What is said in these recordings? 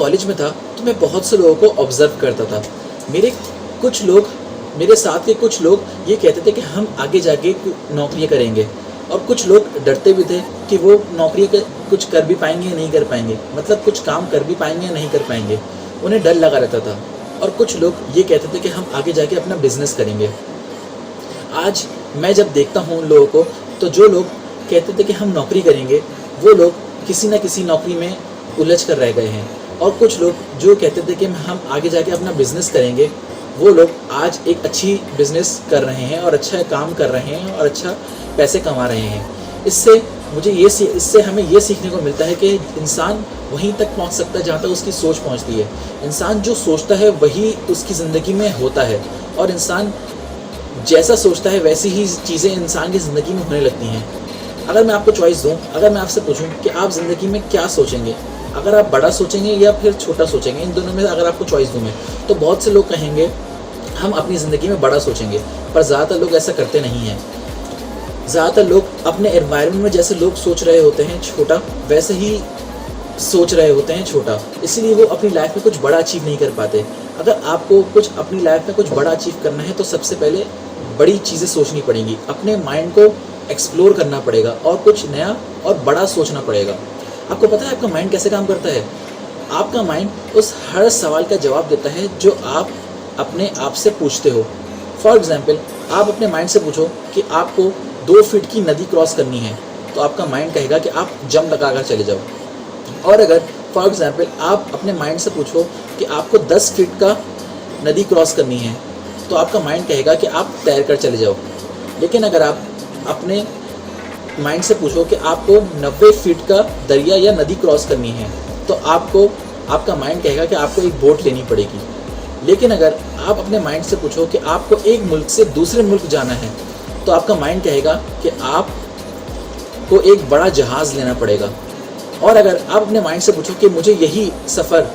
College में था तो मैं बहुत से लोगों को ऑब्ज़र्व करता था। मेरे साथ के कुछ लोग ये कहते थे कि हम आगे जाके नौकरियाँ करेंगे, और कुछ लोग डरते भी थे कि वो नौकरी कुछ कर भी पाएंगे या नहीं कर पाएंगे, मतलब कुछ काम कर भी पाएंगे या नहीं कर पाएंगे, उन्हें डर लगा रहता था। और कुछ लोग ये कहते थे कि हम आगे जाके अपना बिजनेस करेंगे। आज मैं जब देखता हूँ उन लोगों को, तो जो लोग कहते थे कि हम नौकरी करेंगे, वो लोग किसी न किसी नौकरी में उलझ कर रह गए हैं, और कुछ लोग जो कहते थे कि हम आगे जाके अपना बिजनेस करेंगे, वो लोग आज एक अच्छी बिजनेस कर रहे हैं और अच्छा काम कर रहे हैं और अच्छा पैसे कमा रहे हैं। इससे हमें ये सीखने को मिलता है कि इंसान वहीं तक पहुंच सकता है जहाँ तक उसकी सोच पहुंचती है। इंसान जो सोचता है वही उसकी ज़िंदगी में होता है, और इंसान जैसा सोचता है वैसी ही चीज़ें इंसान की ज़िंदगी में होने लगती हैं। अगर मैं आपको चॉइस दूँ, अगर मैं आपसे पूछूँ कि आप ज़िंदगी में क्या सोचेंगे, अगर आप बड़ा सोचेंगे या फिर छोटा सोचेंगे, इन दोनों में अगर आपको चॉइस दूँ मैं, तो बहुत से लोग कहेंगे हम अपनी ज़िंदगी में बड़ा सोचेंगे, पर ज़्यादातर लोग ऐसा करते नहीं हैं। ज़्यादातर लोग अपने एनवायरनमेंट में जैसे लोग सोच रहे होते हैं छोटा, वैसे ही सोच रहे होते हैं छोटा, इसलिए वो अपनी लाइफ में कुछ बड़ा अचीव नहीं कर पाते। अगर आपको कुछ अपनी लाइफ में कुछ बड़ा अचीव करना है तो सबसे पहले बड़ी चीज़ें सोचनी पड़ेंगी, अपने माइंड को एक्सप्लोर करना पड़ेगा और कुछ नया और बड़ा सोचना पड़ेगा। आपको पता है आपका माइंड कैसे काम करता है? आपका माइंड उस हर सवाल का जवाब देता है जो आप अपने आप से पूछते हो। फॉर एग्ज़ाम्पल, आप अपने माइंड से पूछो कि आपको 2 फीट की नदी क्रॉस करनी है, तो आपका माइंड कहेगा कि आप जंप लगाकर चले जाओ। और अगर फॉर एग्ज़ाम्पल आप अपने माइंड से पूछो कि आपको 10 फीट का नदी क्रॉस करनी है, तो आपका माइंड कहेगा कि आप तैर कर चले जाओ। लेकिन अगर आप अपने माइंड से पूछो कि आपको 90 फीट का दरिया या नदी क्रॉस करनी है, तो आपका माइंड कहेगा कि आपको एक बोट लेनी पड़ेगी। लेकिन अगर आप अपने माइंड से पूछो कि आपको एक मुल्क से दूसरे मुल्क जाना है, तो आपका माइंड कहेगा कि आपको एक बड़ा जहाज़ लेना पड़ेगा। और अगर आप अपने माइंड से पूछो कि मुझे यही सफ़र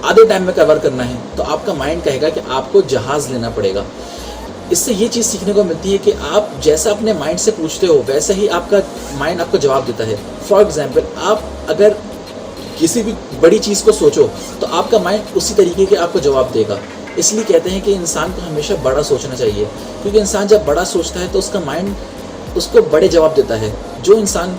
आधे टाइम में कवर करना है, तो आपका माइंड कहेगा कि आपको जहाज़ लेना पड़ेगा। इससे ये चीज़ सीखने को मिलती है कि आप जैसा अपने माइंड से पूछते हो वैसा ही आपका माइंड आपको जवाब देता है। फॉर एग्ज़ाम्पल, आप अगर किसी भी बड़ी चीज़ को सोचो तो आपका माइंड उसी तरीके के आपको जवाब देगा। इसलिए कहते हैं कि इंसान को हमेशा बड़ा सोचना चाहिए, क्योंकि इंसान जब बड़ा सोचता है तो उसका माइंड उसको बड़े जवाब देता है। जो इंसान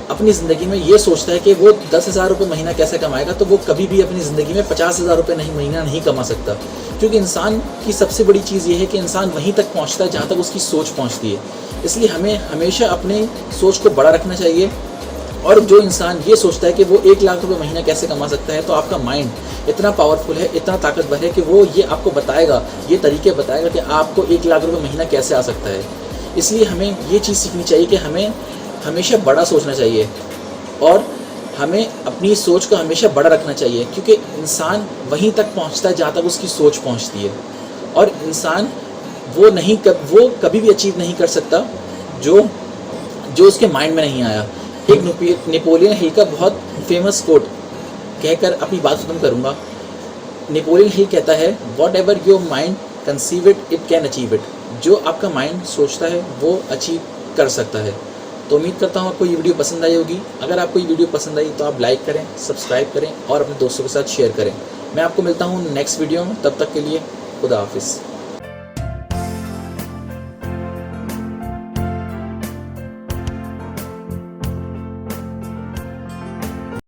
अपनी ज़िंदगी में ये सोचता है कि वो 10,000 रुपये महीना कैसे कमाएगा, तो वो कभी भी अपनी ज़िंदगी में 50,000 रुपये महीना नहीं कमा सकता। क्योंकि इंसान की सबसे बड़ी चीज़ ये है कि इंसान वहीं तक पहुंचता है जहां तक उसकी सोच पहुंचती है। इसलिए हमें हमेशा अपनी सोच को बड़ा रखना चाहिए। और जो इंसान ये सोचता है कि वो 1 लाख रुपये महीना कैसे कमा सकता है, तो आपका माइंड इतना पावरफुल है, इतना ताकतवर है कि वो ये आपको बताएगा, ये तरीके बताएगा कि आपको 1 लाख रुपये महीना कैसे आ सकता है। इसलिए हमें ये चीज़ सीखनी चाहिए कि हमें हमेशा बड़ा सोचना चाहिए और हमें अपनी सोच को हमेशा बड़ा रखना चाहिए, क्योंकि इंसान वहीं तक पहुंचता है जहाँ तक उसकी सोच पहुंचती है। और इंसान वो कभी भी अचीव नहीं कर सकता जो उसके माइंड में नहीं आया। एक नेपोलियन हिल का बहुत फेमस कोट कहकर अपनी बात खत्म करूँगा। नेपोलियन हिल कहता है, what ever your mind conceive it can achieve it. जो आपका माइंड सोचता है वो अचीव कर सकता है। तो उम्मीद करता हूँ आपको ये वीडियो पसंद आई होगी। अगर आपको ये वीडियो पसंद आई तो आप लाइक करें, सब्सक्राइब करें और अपने दोस्तों के साथ शेयर करें। मैं आपको मिलता हूँ नेक्स्ट वीडियो में, तब तक के लिए खुदा हाफिज़।